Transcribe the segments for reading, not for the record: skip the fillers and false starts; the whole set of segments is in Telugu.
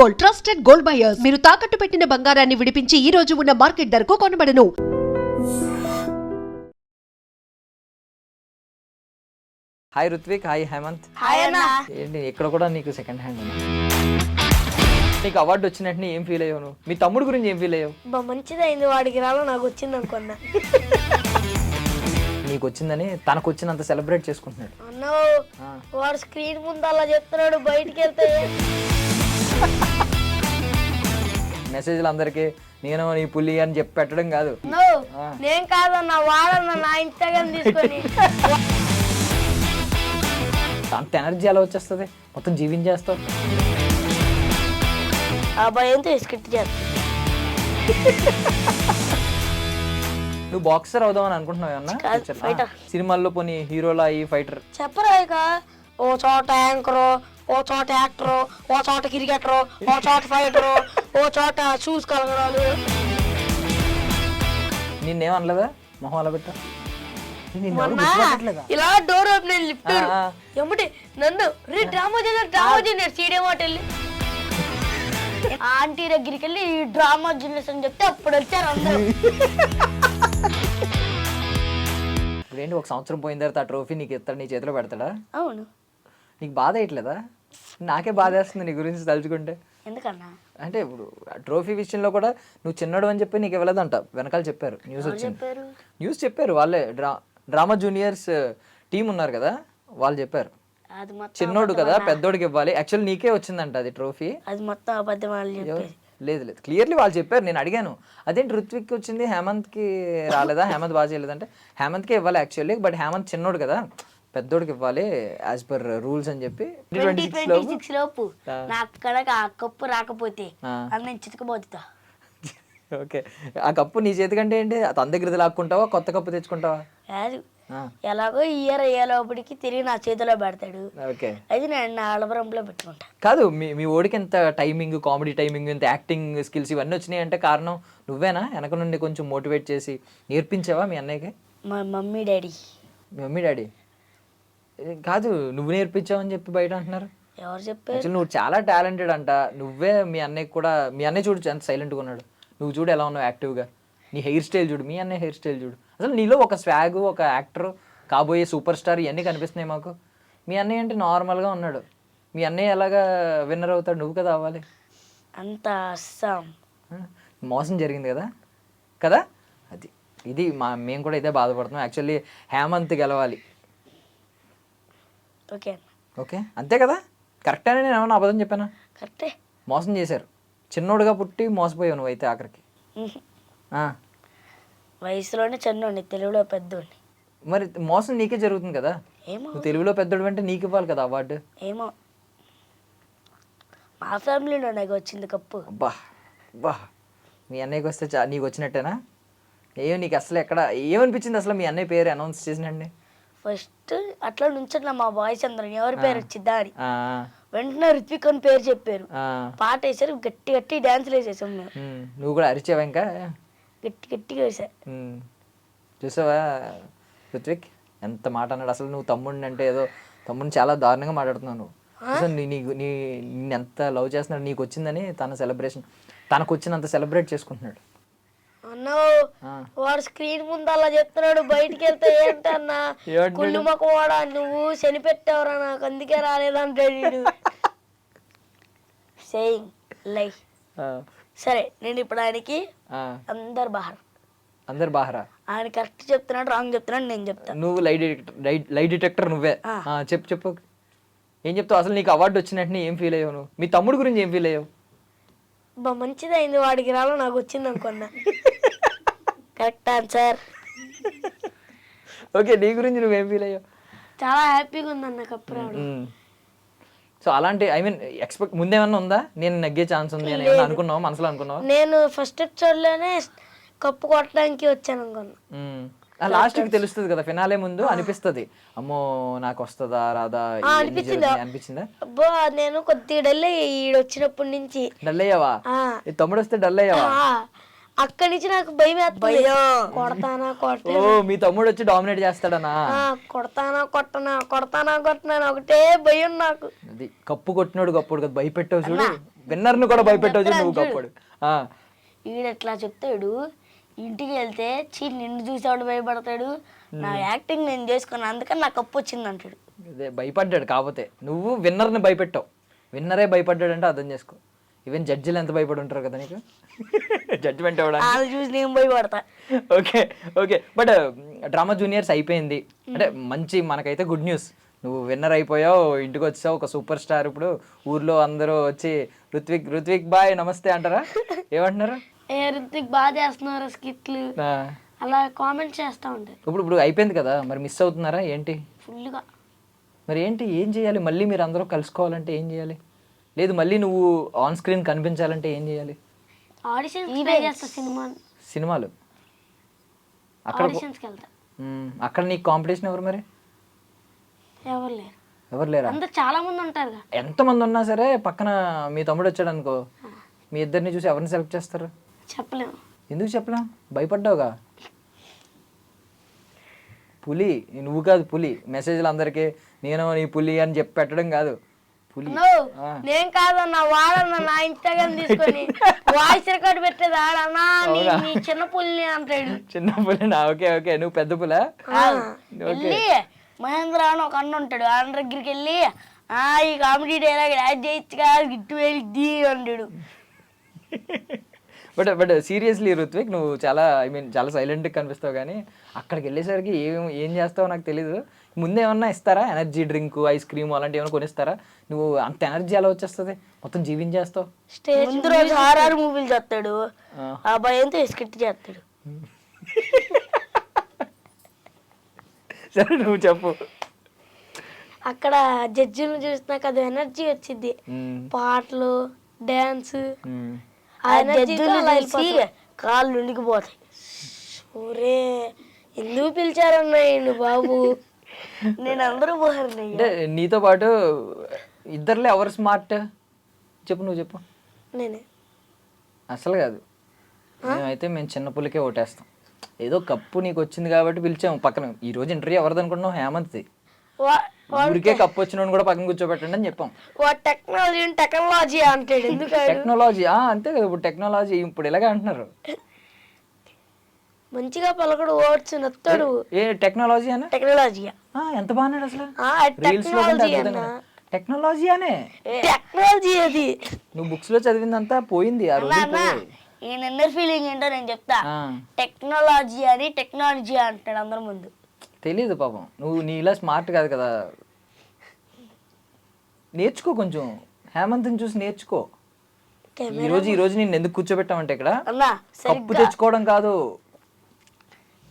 Gold, trusted gold buyers. మీరు తాకట్టు పెట్టిన బంగారాన్ని విడిపించి ఈ రోజు ఉన్న మార్కెట్ ధరకు కొనబడను. Hi Ruthvik, hi Hemanth. Hi అన్న. ఏంటి ఇక్కడ కూడా నీకు సెకండ్ హ్యాండ్ ఉంది. నీకు అవార్డు వచ్చినట్టు ఏం ఫీల్ అయ్యావు నువ్వు? మీ తమ్ముడు గురించి ఏం ఫీల్ అయ్యావు? మంచిదైంది, వాడికి రాలో నాకు వచ్చింది అనుకున్నా. నీకు వచ్చిందని తనకు వచ్చినంత సెలబ్రేట్ చేసుకుంటున్నాడు. అన్న వాడు స్క్రీన్ ముందు అలా చెప్తున్నాడు, బయటికి వెళ్తే మెసేజ్లు అందరికీ నేను నీ పులి అని చెప్పి పెట్టడం కాదు. నేను కాదన్న, వాడన్న నా ఇన్స్టాగ్రామ్ తీసుకొని. అంత ఎనర్జీ ఎలా వచ్చేస్తుంది? మొత్తం జీవించేస్తావు. ఆ భయంతో స్కిట్ చేస్తా. నువ్వు బాక్సర్ అవుదామని అనుకుంటున్నావు అన్న? సినిమాల్లో పోనీ హీరోలా ఈ ఫైటర్ చెప్పరా ఇక, ఓ చోట యాంకరు, ఓ చోట యాక్టరు, ఓ చోట క్రికెటరు, ఓ చోట ఫైటరు, ఓ చోట షూస్ కలగడాలు. నిన్నేమనలేదా? మొహం అలా పెట్టా ఇలా డోర్ ఓపెన్ లిఫ్ట్ ఎమ్మటి నన్ను రే డ్రామా జూనియర్ సీడియం హోటల్ ఆంటీ దగ్గరికి వెళ్ళి ఈ డ్రామా జూనియర్స్ అని చెప్తే అప్పుడు వచ్చారు అందరూ. ఇప్పుడేంటి ఒక సంవత్సరం పోయిన తర్వాత ఆ ట్రోఫీ నీకు ఎత్తాడు, నీ చేతిలో పెడతాడా? అవును. నీకు బాధ వేయట్లేదా? నాకే బాధ వేస్తుంది నీ గురించి తలుచుకుంటే. ఎందుకన్నా? అంటే ఇప్పుడు ట్రోఫీ విషయంలో కూడా నువ్వు చిన్నడు అని చెప్పి నీకు ఇవ్వలేదంట, వెనకాల చెప్పారు, న్యూస్ వచ్చింది. న్యూస్ చెప్పారు వాళ్ళే, డ్రామా జూనియర్స్ టీం ఉన్నారు కదా వాళ్ళు చెప్పారు. చిన్నోడు కదా పెద్దోడికి ఇవ్వాలి, యాక్చువల్ నీకే వచ్చిందంట అది ట్రోఫీ. అది మొత్తం అబద్ధం. లేదు లేదు, క్లియర్లీ వాళ్ళు చెప్పారు. నేను అడిగాను అదేంటి రుత్విక్ వచ్చింది హేమంత్కి రాలేదా, హేమంత్ బాగా చేయలేదంటే హేమంత్కే ఇవ్వాలి యాక్చువల్లీ, బట్ హేమంత్ చిన్నోడు కదా పెద్దోడికి ఇవ్వాలి యాజ్ పర్ రూల్స్ అని చెప్పి 2026 లోపు నాకు కనుక ఆ కప్పు రాకపోతే నేను చితకబోతుతా. ఓకే, ఆ కప్పు నీ చేతికంటే ఏంటి తన దగ్గర లాక్కుంటావా, కొత్త కప్పు తెచ్చుకుంటావా? ఎలాగో ఇయర్ అయ్యేలోపటికి తిరిగి నా చేతిలో పెడతాడు. ఓకే, అది నేను నా అలవరంలో పెట్టుకుంటా. కాదు మీ ఓడికి ఎంత టైమింగ్, కామెడీ టైమింగ్, ఇంత యాక్టింగ్ స్కిల్స్ ఇవన్నీ వచ్చినాయి అంటే కారణం నువ్వేనా? వెనక నుండి కొంచెం మోటివేట్ చేసి నేర్పించావా మీ అన్నయ్యకి? మా మమ్మీ డాడీ. మీ మమ్మీ డాడీ కాదు, నువ్వు నేర్పించావని చెప్పి బయట అంటున్నారు. ఎవరు చెప్పారు? యాక్చువల్లీ నువ్వు చాలా టాలెంటెడ్ అంట. నువ్వే మీ అన్నయ్యకి కూడా, మీ అన్నయ్య చూడు ఎంత సైలెంట్గా ఉన్నాడు, నువ్వు చూడు ఎలా ఉన్నావు యాక్టివ్గా. నీ హెయిర్ స్టైల్ చూడు, మీ అన్నయ్య హెయిర్ స్టైల్ చూడు. అసలు నీలో ఒక స్వాగ్, ఒక యాక్టర్, కాబోయే సూపర్ స్టార్ ఇవన్నీ కనిపిస్తున్నాయి మాకు. మీ అన్నయ్య అంటే నార్మల్గా ఉన్నాడు. మీ అన్నయ్య ఎలాగా విన్నర్ అవుతాడు? నువ్వు కదా అవ్వాలి. అంత అస్సాం మోసం జరిగింది కదా కదా, అది ఇది మేము కూడా ఇదే బాధపడుతున్నాం. యాక్చువల్లీ హేమంత్ గెలవాలి. ఓకే ఓకే, అంతే కదా. కరెక్టేనా? నేను ఏమన్నా అబద్ధం చెప్పానా? కరెక్టే. మోసం చేశారు. చిన్నోడుగా పుట్టి మోసపోయావు నువ్వు అయితే ఆఖరికి. వయసులోనే చిన్నోడిని, తెలుగులో పెద్దోడిని. మరి మోసం నీకే జరుగుతుంది కదా. ఏమో, నువ్వు తెలుగులో పెద్దోడు అంటే నీకు ఇవ్వాలి కదా అవార్డు. ఏమో మా ఫ్యామిలీలో నాకు వచ్చింది కప్పు. అబ్బా అబ్బా, మీ అన్నయ్యకి వస్తే నీకు వచ్చినట్టేనా? ఏమో నీకు అసలు ఎక్కడ ఏమనిపించింది అసలు మీ అన్నయ్య పేరు అనౌన్స్ చేసినండి? ఫస్ట్ అట్లా నుంచట్లా మా బాయ్స్ అందరం ఎవరి పేరు వచ్చిద్దా అని, వెంటనే రిత్విక్ అని పేరు చెప్పారు, పాట వేసారు, గట్టి గట్టి డాన్సులు వేసేసాం మేము. నువ్వు కూడా అరిచావా? ఇంకా గట్టి గట్టిగా వేసా. చూసావా రుత్విక్ ఎంత మాట అన్నాడు? అసలు నువ్వు తమ్ముడిని అంటే ఏదో తమ్ముడిని చాలా దారుణంగా మాట్లాడుతున్నావు నువ్వు. అసలు నేను ఎంత లవ్ చేస్తున్నాడు, నీకు వచ్చిందని తన సెలబ్రేషన్, తనకు వచ్చినంత సెలబ్రేట్ చేసుకుంటున్నాడు. అన్నా వాడు స్క్రీన్ ముందు అలా చెప్తున్నాడు, బయటికి వెళ్తే ఏంటన్నా కుళ్ళు మొక్క వాడా నువ్వు శనిపెట్టావురా నాకు అందుకే రాలేదంటాడు. సేయింగ్ లై. సరే నేను ఇప్పుడు ఆయనకి అందరు బాహరా ఆయన కరెక్ట్ చెప్తున్నాడు, రాంగ్ చెప్తున్నాడు, నేను చెప్తాను. నువ్వు లై డిటెక్టర్ నువ్వే. చెప్పు ఏం చెప్తావు? అసలు నీకు అవార్డు వచ్చినట్టు ఏం ఫీల్ అయ్యావు నువ్వు? మీ తమ్ముడు గురించి ఏం ఫీల్ అయ్యావు? మంచిదైంది, వాడికి రాలో నాకు వచ్చింది అనుకున్నా. Correct answer. ఓకే, నీ గురించి నువ్వేం ఫీల్ అయ్యావు? చాలా హ్యాపీగా ఉందన్న కప్పు రావడం. సో అలాంటి ఐ మీన్ ఎక్స్పెక్ట్ ముందేమన్నా ఉందా నేను నగ్గే ఛాన్స్ ఉంది అని ఏమన్నా అనుకున్నావా, మనసులో అనుకున్నావా? నేను ఫస్ట్ ఎపిసోడ్లోనే కప్పు కొట్టడానికి వచ్చాను అనుకున్నా. లాస్ట్కి తెలుస్తుంది కదా, ఫినాలే ముందు అనిపిస్తుంది అమ్మో నాకు వస్తుందా రాదా అనిపించిందా? అబ్బో నేను కొద్దిగా డల్ ఈడు వచ్చినప్పటి నుంచి. డల్ అయ్యావా? తమ్ముడు వస్తే డల్ అయ్యావా? అక్కడి నుంచి నాకు భయం వేస్తుంది, కొడతానా కొట్ట. మీ తమ్ముడు వచ్చి డామినేట్ చేస్తాడనా? కొడతానా కొట్టనా ఒకటే భయం నాకు. అది కప్పు కొట్టినాడు గప్పుడు కదా భయపెట్టావు చూడు, విన్నర్ని కూడా భయపెట్టవచ్చు నువ్వు గొప్పడు. ఈడెట్లా చెప్తాడు, ఇంటికి వెళ్తే నిన్ను చూసేవాడు భయపడతాడు, నా యాక్టింగ్ నేను చేసుకున్నా అందుకని నాకు కప్పు వచ్చింది అంటాడు. అదే భయపడ్డాడు, కాకపోతే నువ్వు విన్నర్ని భయపెట్టావు. విన్నరే భయపడ్డాడు అంటే అర్థం చేసుకో. ఈవెన్ జడ్జిలు ఎంత భయపడి ఉంటారు కదా నీకు జడ్జిమెంట్ ఇవ్వడానికి. చూసి నేను భయపడతా. Okay okay, but drama juniors అయిపోయింది అంటే మంచి, మనకైతే గుడ్ న్యూస్. నువ్వు విన్నర్ అయిపోయావు, ఇంటికి వచ్చావు, ఒక సూపర్ స్టార్. ఇప్పుడు ఊర్లో అందరూ వచ్చి రుత్విక్ బాయ్ నమస్తే అంటారా, ఏమంటున్నారు? రుత్విక్ బాగా చేస్తున్నారు స్కిట్లు, అలా కామెంట్ చేస్తూ ఉంటారు. ఇప్పుడు అయిపోయింది కదా, మరి మిస్ అవుతున్నారా ఏంటి? ఫుల్గా. మరి ఏంటి, ఏం చేయాలి? మళ్ళీ మీరు అందరూ కలుసుకోవాలంటే ఏం చేయాలి? లేదు మళ్ళీ నువ్వు ఆన్ స్క్రీన్ కనిపించాలంటే ఏం చేయాలి? సినిమాలు అక్కడ నీకు కాంపిటీషన్ ఎవరు మరి? ఎవరు లేరా? చాలా మంది ఉంటారు. ఎంతమంది ఉన్నా సరే పక్కన మీ తమ్ముడు వచ్చాడు అనుకో, మీ ఇద్దరిని చూసి ఎవరిని సెలెక్ట్ చేస్తారు? చెప్పలేము. ఎందుకు చెప్పలేం? భయపడ్డావుగా. పులి నువ్వు కాదు, పులి. మెసేజ్లు అందరికీ నేను నీ పులి అని చెప్పి పెట్టడం కాదు, పులి. నేను కాదన్నా, వాడన్నా నా ఇన్స్టాగ్రామ్ తీసుకొని వాయిస్ రికార్డ్ పెట్టేది ఆడన్నా, నీ చిన్న పుల్లి అంటాడు. చిన్న పులినా? ఓకే ఓకే, నువ్వు పెద్ద పులా? వెళ్ళి మహేంద్ర అని ఒక అన్న ఉంటాడు, అన్న దగ్గరికి వెళ్ళి ఈ కామెడీ డైలాగ్ యాడ్ చేయొచ్చుగా, గిట్టు వెళ్ళి అంటాడు. బట్ సీరియస్లీ రుత్విక్, నువ్వు చాలా చాలా సైలెంట్గా కనిపిస్తావు, కానీ అక్కడికి వెళ్ళేసరికి ఏం చేస్తావో నాకు తెలీదు. ముందే ఏమన్నా ఇస్తారా? ఎనర్జీ డ్రింక్, ఐస్ క్రీమ్ అలాంటివి ఏమైనా కొనిస్తారా? నువ్వు అంత ఎనర్జీ ఎలా వచ్చేస్తుంది? మొత్తం జీవించేస్తావు. ముందు రోజు హారర్ మూవీలు చేస్తాడు, ఆ భయంతో స్కిట్ చేస్తాడు. సరే నువ్వు చెప్పు. అక్కడ జడ్జిని చూసినాక అది ఎనర్జీ వచ్చింది, పాటలు, డాన్స్, కాళ్ళు ఉనికిపోతాయి. ఒరే ఎందుకు పిలిచారన్నా బాబు, నేను అందరూ అంటే నీతో పాటు ఇద్దరులో ఎవరు స్మార్ట్ చెప్పు, నువ్వు చెప్పు. నేనే. అసలు కాదు, మేమైతే మేము చిన్న పులికే ఓటేస్తాం. ఏదో కప్పు నీకు వచ్చింది కాబట్టి పిలిచాము పక్కన. ఈ రోజు ఇంటర్వ్యూ ఎవరిది అనుకుంటున్నావు? హేమంత్ది. ఊరికే కప్పు వచ్చిన కూడా పక్కన కూర్చోబెట్టండి అని చెప్పాం. టెక్నాలజీ అంటాడు. ఎందుకు టెక్నాలజీ? అంతే కదా, ఇప్పుడు టెక్నాలజీ ఇప్పుడు ఇలాగే అంటున్నారు. మంచిగా పలకడు, ఓట్స్ నొత్తాడు. ఏ టెక్నాలజీ అనే? టెక్నాలజీ ఎంత బాగున్నాడు అసలు. టెక్నాలజీ అనే టెక్నాలజీ అది. నువ్వు బుక్స్ లో చదివిందంతా పోయింది ఆ రోజు. ఈయన ఇన్నర్ ఫీలింగ్ ఏంటో నేను చెప్తా. టెక్నాలజీ అని టెక్నాలజీ అంటాడు అందరి ముందు. తెలీదు పాపం, నువ్వు నీలా స్మార్ట్ కాదు కదా. నేర్చుకో కొంచెం, హేమంత్ని చూసి నేర్చుకో. ఈ రోజు నేను ఎందుకు కూర్చోబెట్టామంటే ఇక్కడ కప్పు తెచ్చుకోవడం కాదు.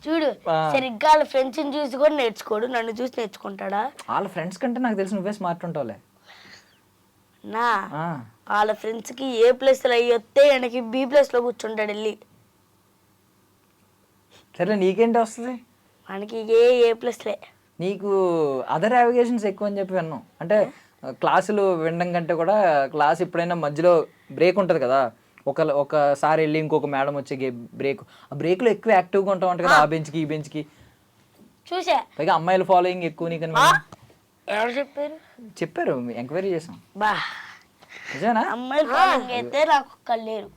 చూడు సరిగ్గా వాళ్ళ ఫ్రెండ్స్ చూసి కూడా నేర్చుకోడు, నన్ను చూసి నేర్చుకుంటాడా? వాళ్ళ ఫ్రెండ్స్ కంటే నాకు తెలిసి నువ్వే స్మార్ట్ ఉంటావులే. నా వాళ్ళ ఫ్రెండ్స్ కి ఏ ప్లస్ లో అయ్యొస్తే ఆయనకి బి ప్లస్ లో కూర్చుంటాడు వెళ్ళి. సరే నీకేంటి వస్తుంది? మనకి ఏ ప్లస్లే. నీకు అదర్ నావిగేషన్స్ ఎక్కువ అని చెప్పి విన్నాం. అంటే క్లాసులు వినడం కంటే కూడా క్లాస్ ఎప్పుడైనా మధ్యలో బ్రేక్ ఉంటుంది కదా, ఒకసారి వెళ్ళి ఇంకొక మేడం వచ్చే బ్రేక్, ఆ బ్రేక్ లో ఎక్కువ యాక్టివ్గా ఉంటావు అంట కదా, ఆ బెంచ్కి ఈ బెంచ్కి. చూసా పైగా అమ్మాయిల ఫాలోయింగ్ ఎక్కువ నీకు. ఎవరు చెప్పారు? చెప్పారు, ఎంక్వైరీ చేసాం. బా నిజమేనా? అమ్మాయిల ఫాలోయింగ్ అయితే నాకు ఒక్కరు లేరు,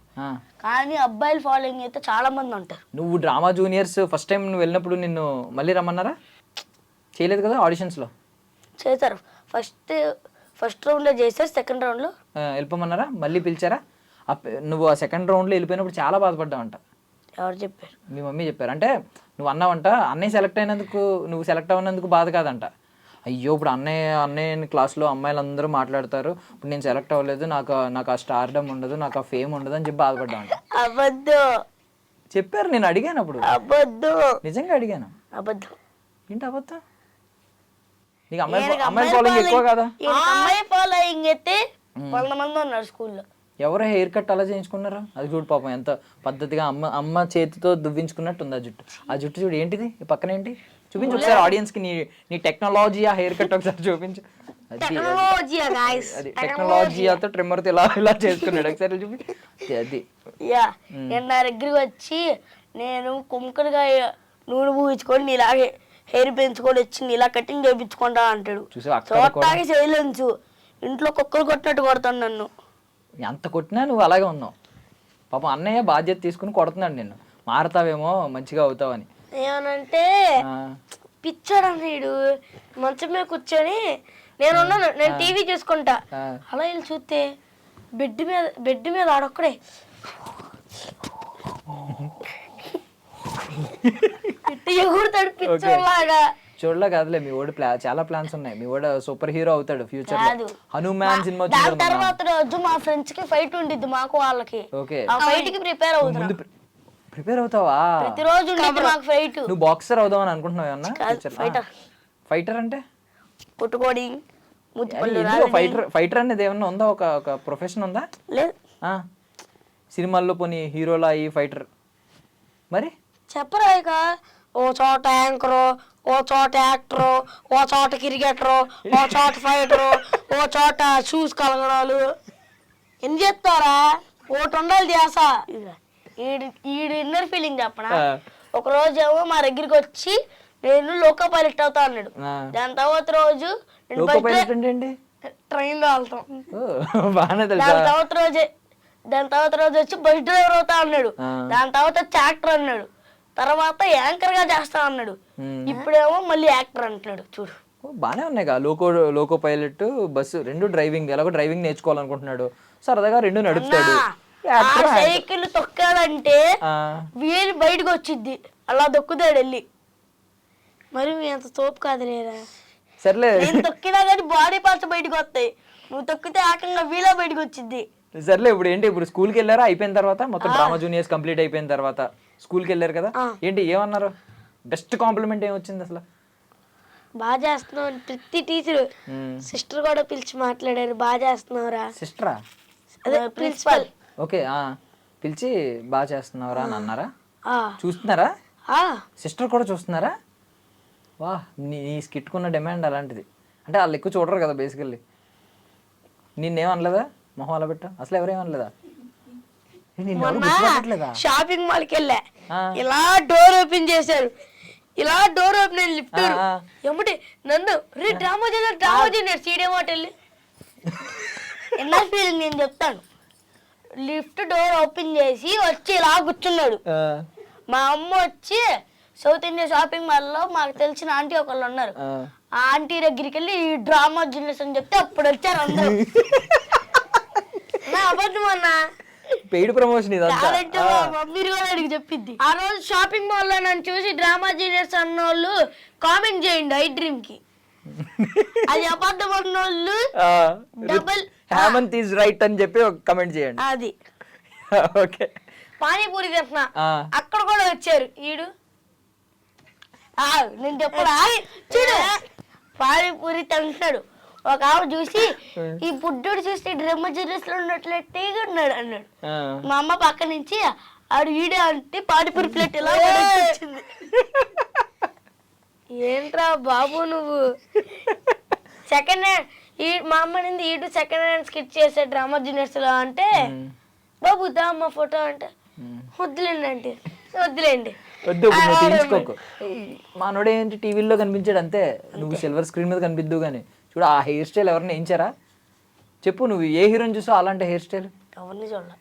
కానీ అబ్బాయిల ఫాలోయింగ్ అయితే చాలా మంది ఉంటారు. నువ్వు డ్రామా జూనియర్స్ ఫస్ట్ టైం నువ్వు వెళ్ళినప్పుడు నిన్ను మళ్ళీ రమ్మన్నారా? చేయలేదు కదా ఆడిషన్స్ లో? చేశారు. ఫస్ట్ రౌండ్ లో చేశారు, సెకండ్ రౌండ్ లో వెళ్ళిపోమన్నారా? మళ్ళీ పిలిచారా? నువ్వు ఆ సెకండ్ రౌండ్ లో వెళ్ళిపోయినప్పుడు చాలా బాధపడ్డావంట. ఎవరు చెప్పారు? మీ మమ్మీ చెప్పారు. అంటే నువ్వు అన్నావంట, అన్నయ్య సెలెక్ట్ అయినందుకు నువ్వు సెలెక్ట్ అవ్వనందుకు బాధ కాదంట. అయ్యో ఇప్పుడు అన్నయ్య క్లాస్లో అమ్మాయిలు అందరూ మాట్లాడతారు, ఇప్పుడు నేను సెలెక్ట్ అవ్వలేదు, నాకు ఆ స్టార్డమ్ ఉండదు, నాకు ఆ ఫేమ్ ఉండదు అని చెప్పి బాధపడ్డామంట. అబద్ధం చెప్పారు, నేను అడిగాను అప్పుడు. అబద్ధం, నిజంగా అడిగాను. అబద్ధం. ఏంటి అబద్ధం? నీకు అమ్మాయి ఫాలోయింగ్ ఎక్కువ కదా? అమ్మాయి ఫాలోయింగ్ అయితే 100 మంది ఉన్నారు స్కూల్లో. ఎవరో హెయిర్ కట్ అలా చేయించుకున్నారా? అది చూడు పాపం ఎంత పద్ధతిగా అమ్మ చేతితో దువ్వించుకున్నట్టు ఉంది ఆ జుట్టు చూడు. ఏంటిది పక్కన ఏంటి? చూపించు ఒకసారి ఆడియన్స్ కి నీ టెక్నాలజీ ఆ హెయిర్ కట్ ఒకసారి చూపించు. అది టెక్నాలజీతో ట్రిమ్మర్ తో ఇలా చేసుకున్నాడు, ఒకసారి చూపించు. అది నా దగ్గరికి వచ్చి నేను కుమ్మకలుగా నూనె పూయించుకొని నీలాగే హెయిర్ పెంచుకొని వచ్చి నీలా కటింగ్ చేయించుకుంటా అంటాడు. చూడటానికి సైలెన్స్, ఇంట్లో కుక్కలు కొట్టినట్టు కొడతాను నన్ను. ఎంత కొట్టినా నువ్వు అలాగే ఉన్నావు. పాపం అన్నయ్య బాధ్యత తీసుకుని కొడుతున్నాడు నిన్ను, మారుతావేమో మంచిగా అవుతావని. ఏమనంటే పిచ్చాడు అన్నాడు, మంచం మీద కూర్చొని నేను టీవీ చూసుకుంటా, అలా వెళ్ళి చూస్తే బెడ్ మీద ఆడొక్కడే ఎగురుతాడు పిచ్చోలాగా. చూడలే కాదులే, మీ వాడు చాలా ప్లాన్స్ ఉన్నాయి. మీ వాడు సూపర్ హీరో అవుతాడు ఫ్యూచర్ లో. హనుమాన్ సినిమా దాని తర్వాత రోజు మా ఫ్రెండ్స్ కి ఫైట్ ఉండిద్ది, మాకు వాళ్ళకి. ఓకే, ఆ ఫైట్ కి ప్రిపేర్ అవుతున్నా. ప్రిపేర్ అవుతావా? ప్రతిరోజు ఉండిద్ది మాకు ఫైట్. నువ్వు బాక్సర్ అవుదామని అనుకుంటున్నావు ఏమన్నా? ఫైటర్ అంటే పుట్టుకోడి ఫైటర్ అనేది ఏమన్నా ఉందా? ఒక ప్రొఫెషన్ ఉందా? లేదు. సినిమాల్లో పోనీ హీరోలా ఈ ఫైటర్ మరి చెప్పరా ఇక, ఓ చోట యాంకరు, ఓ చోట యాక్టరు, ఓ చోట క్రికెటరు, ఓ చోట ఫైటరు, ఓ చోట షూస్ కలగడాలు. ఏం చెప్తారా? ఒకటి ఉండాలి ధ్యాస. ఈడు ఇన్నర్ ఫీలింగ్ చెప్పనా? ఒక రోజు ఏమో మా దగ్గరికి వచ్చి నేను లోకో పైలట్ అవుతా అన్నాడు. దాని తర్వాత రోజు ట్రైన్ లో వెళ్తాం. దాని తర్వాత రోజు వచ్చి బస్ డ్రైవర్ అవుతా అన్నాడు. దాని తర్వాత వచ్చి యాక్టర్ అన్నాడు. తర్వాత యాంకర్ గా చేస్తా అన్నాడు. ఇప్పుడేమో మళ్ళీ యాక్టర్ అంటున్నాడు. చూడు బానే ఉన్నాయి కదా, లోకో పైలట్, బస్సు రెండు డ్రైవింగ్. ఎలాగో డ్రైవింగ్ నేర్చుకోవాలనుకుంటున్నాడు, సరదాగా రెండు నడుపుతాడు. సైకిల్ తొక్కాడంటే వీలు బయటకు వచ్చిద్ది, అలా దొక్కుతాడు వెళ్ళి. మరి మీ అంత తోపు కాదు లేరా? సర్లే, నేను తొక్కినా కానీ బాడీ పార్ట్స్ బయటకు వస్తాయి, నువ్వు తొక్కితే ఏకంగా వీలా బయటకు వచ్చిద్ది. సర్లే, ఇప్పుడు ఏంటి, ఇప్పుడు స్కూల్కి వెళ్ళారా? అయిపోయిన తర్వాత మొత్తం డ్రామా జూనియర్స్ కంప్లీట్ అయిపోయిన తర్వాత స్కూల్కి వెళ్ళారు కదా, ఏంటి ఏమన్నారు? బెస్ట్ కాంప్లిమెంట్ ఏమొచ్చింది అసలు? బాగా చేస్తున్నావు అని ప్రతి టీచర్, సిస్టర్ కూడా పిలిచి మాట్లాడారు. బాగా చేస్తున్నావురా. సిస్టరా? అదే ప్రిన్సిపల్. ఓకే, పిలిచి బాగా చేస్తున్నావురా అని అన్నారా? చూస్తున్నారా? సిస్టర్ కూడా చూస్తున్నారా? వా, నీ స్కిట్కున్న డిమాండ్ అలాంటిది. అంటే వాళ్ళు ఎక్కువ చూడరు కదా బేసికల్లీ. నిన్నేమనలేదా మొహం అలా పెట్టా? అసలు ఎవరేమనలేదా? షాపింగ్ మాల్ కి వెళ్ళా, ఇలా డోర్ ఓపెన్ చేశారు, ఇలా డోర్ ఓపెన్ అయ్యి లిఫ్ట్ ఏమిటి నన్ను డ్రామా చేశారు సీడే హోటల్. ఎలా ఫీలింగ్ నేను చెప్తాను. లిఫ్ట్ డోర్ ఓపెన్ చేసి వచ్చి ఇలా కూర్చున్నాడు. మా అమ్మ వచ్చి సౌత్ ఇండియా షాపింగ్ మాల్ లో మాకు తెలిసిన ఆంటీ ఒకళ్ళు ఉన్నారు, ఆ ఆంటీ దగ్గరికి వెళ్ళి ఈ డ్రామా జూనియర్స్ అని చెప్తే అప్పుడు వచ్చారు అందరూ. అబద్ధం అన్నా, పెయిడ్ ప్రమోషన్ మీరు కూడా అడిగి చెప్పింది. ఆ రోజు షాపింగ్ మాల్ లో నన్ను చూసి డ్రామా జూనియర్స్ అన్న వాళ్ళు కామెంట్ చేయండి ఐ డ్రీమ్ కి. అది అబద్ధం అన్న వాళ్ళు డబుల్ హేమంత్ ఈజ్ రైట్ అని చెప్పి ఒక కామెంట్ చేయండి. అది ఓకే. పానీపూరి తింటున్నా, అక్కడ కూడా వచ్చారు. ఈడు నేను చెప్పడా, చూడు పానీపూరి తింటున్నాడు. ఒక ఆవిడ చూసి ఈ బుడ్డోడు చూస్తే డ్రమ్మ జర్నీస్ లో ఉన్నట్లయితే ఉన్నాడు అన్నాడు. మా అమ్మ పక్క నుంచి ఆడు ఈడే అంటే పానీపూరి ప్లేట్ ఇలా వచ్చింది. ఏంట్రా బాబు నువ్వు సెకండ్ హ్యాండ్, మా అమ్మ నింది ఈడు సెకండ్ హ్యాండ్ స్కిట్ చేసే డ్రామా జూనియర్స్ లో అంటే, బాబు దా అమ్మ ఫోటో అంటే వద్దులేండి అంటే వద్దులేండి వద్దు, తీయించుకోకు. మనోడే ఏంటి టీవీలో కనిపించాడు అంతే, నువ్వు సిల్వర్ స్క్రీన్ మీద కనిపిద్దు. కానీ చూడు ఆ హెయిర్ స్టైల్ ఎవరిని వేయించారా చెప్పు? నువ్వు ఏ హీరోని చూసావు అలాంటి హెయిర్ స్టైల్? ఎవరిని చూడాలి,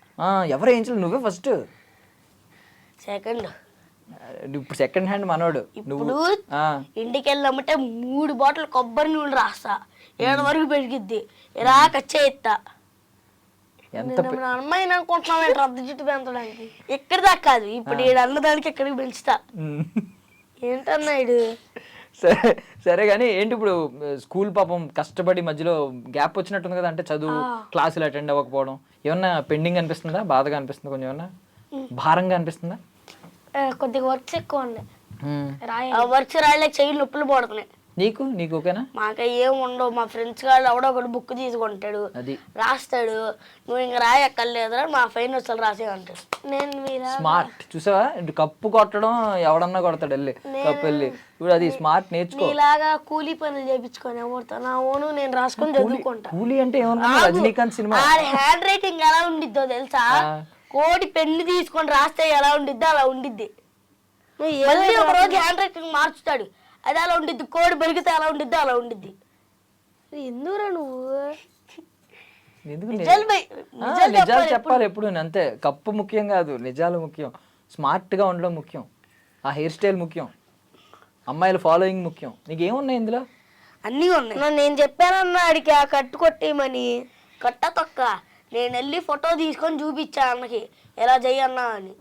ఎవరు వేయించలేదు, నువ్వే ఫస్ట్. సెకండ్ ఇప్పుడు సెకండ్ హ్యాండ్ మనోడు. ఇప్పుడు ఇంటికి వెళ్ళామంటే 3 బాటిల్ కొబ్బరి నూనె రాస్తా, 7 వరకు పెరిగిద్ది, ఇలా కచ్చేస్తా. అమ్మాయి అనుకుంటున్నావు రద్ద జుట్టు పెంచడానికి. ఎక్కడ దాకా కాదు, ఇప్పుడు ఈడు అన్నదానికి ఎక్కడికి పెంచుతా. ఏంటన్నా ఇడు? సరే కానీ ఏంటి ఇప్పుడు స్కూల్ పాపం కష్టపడి మధ్యలో గ్యాప్ వచ్చినట్టుంది కదా, అంటే చదువు క్లాసులు అటెండ్ అవ్వకపోవడం ఏమన్నా పెండింగ్ అనిపిస్తుందా? బాధగా అనిపిస్తుందా? కొంచెం ఏమన్నా భారంగా అనిపిస్తుందా? కొద్దిగా వర్క్స్ ఎక్కువ ఉన్నాయి, వర్క్స్ రాయలేక చెయ్యి నొప్పులు పడుతున్నాయి. నీకు ఓకేనా? మాకు ఏం ఉండవు. మా ఫ్రెండ్స్ గారు ఎవడో ఒకటి బుక్ తీసుకుంటాడు, రాస్తాడు, నువ్వు ఇంకా రాయక్కర్లేదురా మా ఫైన్ వచ్చి రాసే అంటాడు. నేను స్మార్ట్ చూసావా, కప్పు కొట్టడం ఎవడన్నా కొడతాడు వెళ్ళి కప్పు వెళ్ళి. ఇప్పుడు అది స్మార్ట్ నేర్చుకో. ఇలాగా కూలీ పనులు చేయించుకొని ఎవరితో నా ఓను నేను రాసుకొని చదువుకుంటా. కూలీ అంటే ఏమన్నా రజనీకాంత్ సినిమా. హ్యాండ్ రైటింగ్ ఎలా ఉండిద్దో తెలుసా? కోడి పెన్ను తీసుకొని రాస్తే ఎలా ఉండిద్దో అలా ఉండిద్ది. మళ్ళీ ఒక రోజు హ్యాండ్ రైటింగ్ మార్చుతాడు, అది అలా ఉండిద్ది. కోడి పెరిగితే ఎలా ఉండిద్దో అలా ఉండిద్ది. ఎందుకురా నువ్వు ఎందుకు నిజాలు నిజాలు చెప్పాలి ఎప్పుడు అంతే. కప్పు ముఖ్యం కాదు, నిజాలు ముఖ్యం. స్మార్ట్ గా ఉండడం ముఖ్యం, ఆ హెయిర్ స్టైల్ ముఖ్యం, అమ్మాయిల ఫాలోయింగ్ ముఖ్యం. నీకేమున్నాయి ఇందులో? అన్నీ ఉన్నాయి. నేను చెప్పానన్నా ఆడికి ఆ కట్టు కొట్టేయమని. కట్ట తొక్క నేను వెళ్ళి ఫోటో తీసుకొని చూపించా అన్నకి ఎలా చెయ్యన్నా అని.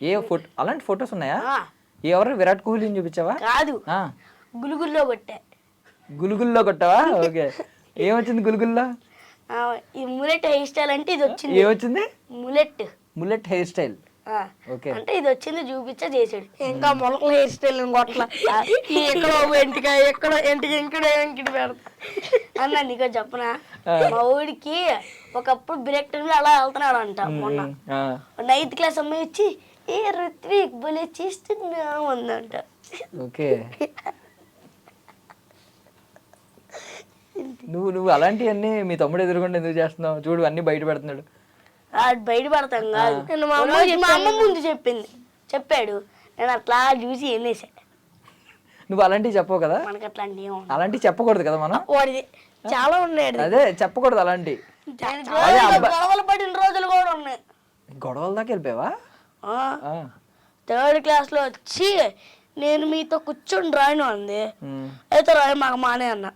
ఏ ఫోటో? అలాంటి ఫొటోస్ ఉన్నాయా? ఎవరు? విరాట్ కోహ్లీని చూపించావా? కాదు, గులుగుల్లో కొట్టా. గులుగుల్లో కొట్టావా? ఓకే. ఏమొచ్చింది గులుగుల్లో? ఈ ములెట్ హెయిర్ స్టైల్ అంటే ఇది వచ్చింది. ఏమొచ్చింది? ములెట్ హెయిర్ స్టైల్. ఓకే. అంటే ఇది వచ్చింది చూపించా చేసాడు. ఇంకా మొలకల హెయిర్ స్టైల్ కొట్ల ఎక్కడో ఎంటిక ఎక్కడో ఎంటిక ఇంకటి పెడతా అన్న. నీకో చెప్పనా, మా ఊడికి ఒకప్పుడు బ్రేక్ టైంలో అలా వెళ్తున్నాడు అంట. మొన్న 9th క్లాస్ అమ్మాయి వచ్చి ఏ ఋత్విక్ భలే చేస్తున్నా ఉందంట. ఓకే. నువ్వు అలాంటివన్నీ మీ తమ్ముడు ఎదురుకుండా ఎందుకు చేస్తున్నావు? చూడు అన్ని బయట పెడుతున్నాడు. బయట పడతాం కాదు, మా అమ్మ ముందు చెప్పాడు. నేను అట్లా చూసి ఎన్నేసా. నువ్వు అలాంటివి చెప్పవు కదా? మనకి అట్లాంటివి అలాంటివి చెప్పకూడదు కదా మనం. వాడిది చాలా ఉన్నాయి. అదే చెప్పకూడదు అలాంటి. గొడవలు పడిన రోజులు కూడా ఉన్నాయి. గొడవల దాకా వెళ్ళిపోయావా? 3rd క్లాస్ లో వచ్చి నేను మీతో కూర్చొని రాయను అంది. అయితే రాయ మాకు మానే అన్న.